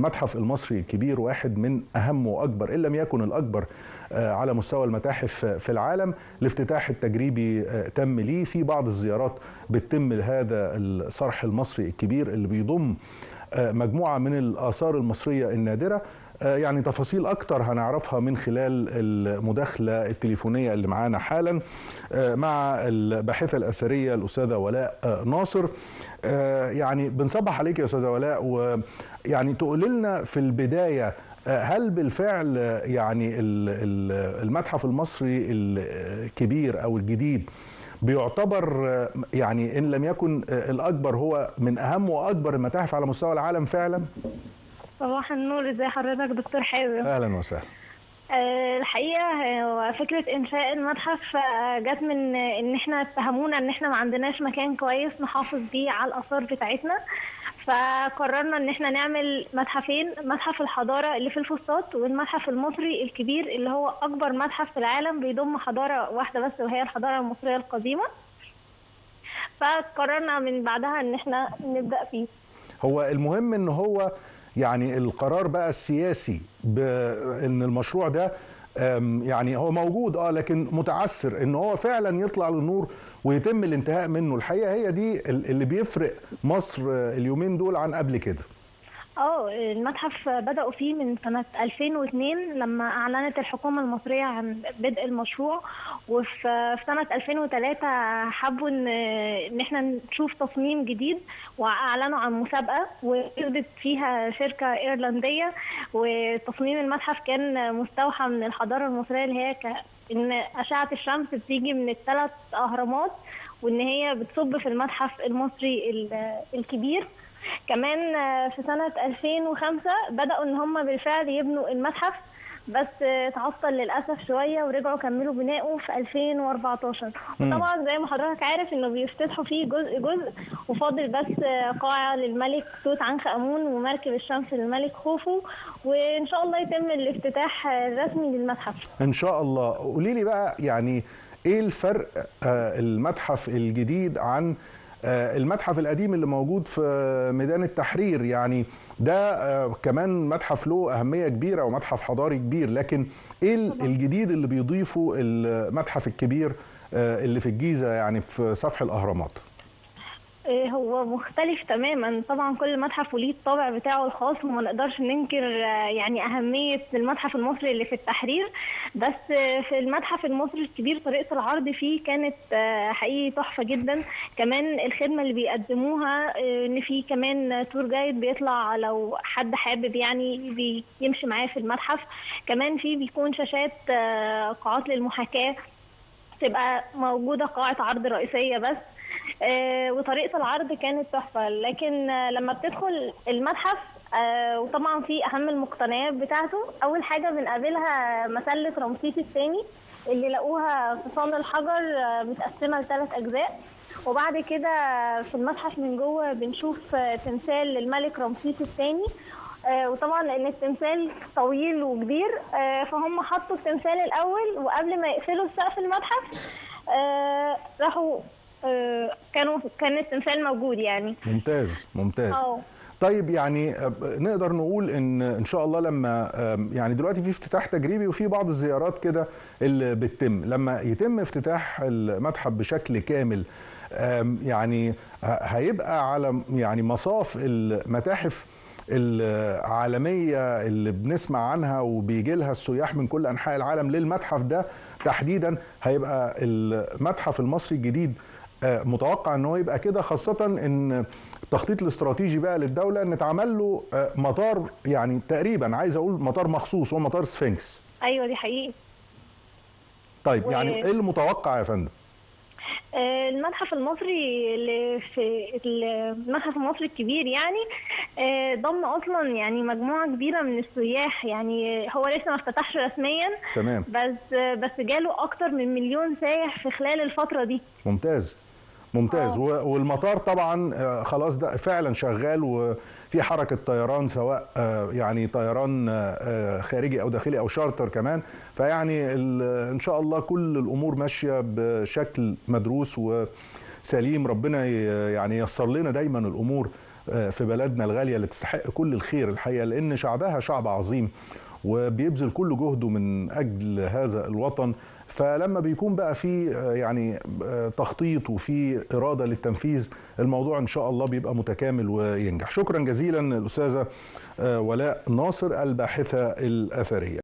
المتحف المصري الكبير واحد من أهم وأكبر إن لم يكن الأكبر على مستوى المتاحف في العالم. الافتتاح التجريبي تم ليه، في بعض الزيارات بتتم لهذا الصرح المصري الكبير اللي بيضم مجموعة من الآثار المصرية النادرة. يعني تفاصيل أكتر هنعرفها من خلال المداخلة التليفونية اللي معانا حالا مع الباحثة الأثرية الأستاذة ولاء ناصر. يعني بنصبح عليك يا أستاذة ولاء، ويعني تقول لنا في البداية هل بالفعل يعني المتحف المصري الكبير أو الجديد بيعتبر يعني إن لم يكن الأكبر هو من أهم وأكبر المتاحف على مستوى العالم فعلا؟ صباح النور، ازي حضرتك دكتور حازم؟ اهلا وسهلا. الحقيقه فكره انشاء المتحف جت من ان احنا اتهمونا ان احنا ما عندناش مكان كويس نحافظ بيه على الاثار بتاعتنا، فقررنا ان احنا نعمل متحفين، متحف الحضاره اللي في الفسطاط والمتحف المصري الكبير اللي هو اكبر متحف في العالم بيضم حضاره واحده بس وهي الحضاره المصريه القديمه. فقررنا من بعدها ان احنا نبدا فيه. هو المهم ان هو يعني القرار بقى السياسي بان المشروع ده يعني هو موجود لكن متعثر ان هو فعلا يطلع للنور ويتم الانتهاء منه. الحقيقه هي دي اللي بيفرق مصر اليومين دول عن قبل كده. المتحف بدأوا فيه من سنة 2002 لما أعلنت الحكومة المصرية عن بدء المشروع، وفي سنة 2003 حبوا إن احنا نشوف تصميم جديد وأعلنوا عن مسابقة وكسبت فيها شركة إيرلندية، وتصميم المتحف كان مستوحى من الحضارة المصرية اللي هي إن أشعة الشمس بتيجي من الثلاث أهرامات وإن هي بتصب في المتحف المصري الكبير. كمان في سنة 2005 بدأوا ان هم بالفعل يبنوا المتحف، بس تعطل للأسف شوية ورجعوا كملوا بنائه في 2014. وطبعا زي ما حضرتك عارف انه بيفتتحوا فيه جزء وفاضل بس قاعة للملك توت عنخ آمون ومركب الشمس للملك خوفو، وان شاء الله يتم الافتتاح الرسمي للمتحف ان شاء الله. قولي لي بقى يعني ايه الفرق المتحف الجديد عن المتحف القديم اللي موجود في ميدان التحرير؟ يعني ده كمان متحف له أهمية كبيرة ومتحف حضاري كبير، لكن ايه الجديد اللي بيضيفه المتحف الكبير اللي في الجيزة يعني في سفح الأهرامات؟ هو مختلف تماما طبعا، كل متحف وليه الطابع بتاعه الخاص وما نقدرش ننكر يعني أهمية المتحف المصري اللي في التحرير. بس في المتحف المصري الكبير طريقة العرض فيه كانت حقيقي تحفة جدا. كمان الخدمة اللي بيقدموها ان في كمان تور جايد بيطلع لو حد حابب يعني بيمشي معاه في المتحف. كمان في بيكون شاشات قاعات للمحاكاة تبقى موجودة قاعة عرض رئيسية بس، وطريقة العرض كانت تحفة. لكن لما بتدخل المتحف وطبعا في أهم المقتنيات بتاعته، أول حاجة بنقابلها مسلة رمسيس الثاني اللي لقوها في صان الحجر متقسمة ل3 أجزاء. وبعد كده في المتحف من جوه بنشوف تمثال للملك رمسيس الثاني، وطبعا لأن التمثال طويل وكبير فهم حطوا التمثال الأول، وقبل ما يقفلوا سقف المتحف راحوا كان التمثال موجود يعني. ممتاز ممتاز. طيب يعني نقدر نقول ان شاء الله لما يعني دلوقتي في افتتاح تجريبي وفي بعض الزيارات كده اللي بتتم، لما يتم افتتاح المتحف بشكل كامل يعني هيبقى على يعني مصاف المتاحف العالمية اللي بنسمع عنها وبيجي لها السياح من كل أنحاء العالم للمتحف ده تحديدا، هيبقى المتحف المصري الجديد متوقع ان هو يبقى كده، خاصة ان التخطيط الاستراتيجي بقى للدولة ان اتعمل له مطار يعني تقريبا عايز اقول مطار مخصوص، هو مطار سفنكس. ايوه دي حقيقي. طيب يعني ايه المتوقع يا فندم؟ المتحف المصري اللي في المتحف المصري الكبير يعني ضم اصلا يعني مجموعه كبيره من السياح، يعني هو لسه ما افتتحش رسميا تمام، بس جاله اكتر من 1,000,000 سائح في خلال الفتره دي. ممتاز ممتاز. والمطار طبعا خلاص ده فعلا شغال وفي حركة طيران، سواء يعني طيران خارجي أو داخلي أو شارتر كمان، فيعني إن شاء الله كل الأمور ماشية بشكل مدروس وسليم. ربنا يعني ييسر لنا دايما الأمور في بلدنا الغالية اللي تستحق كل الخير الحقيقة، لأن شعبها شعب عظيم وبيبذل كل جهده من أجل هذا الوطن. فلما بيكون بقى في يعني تخطيط وفي إرادة للتنفيذ، الموضوع إن شاء الله بيبقى متكامل وينجح. شكرا جزيلا الأستاذة ولاء ناصر الباحثة الأثرية.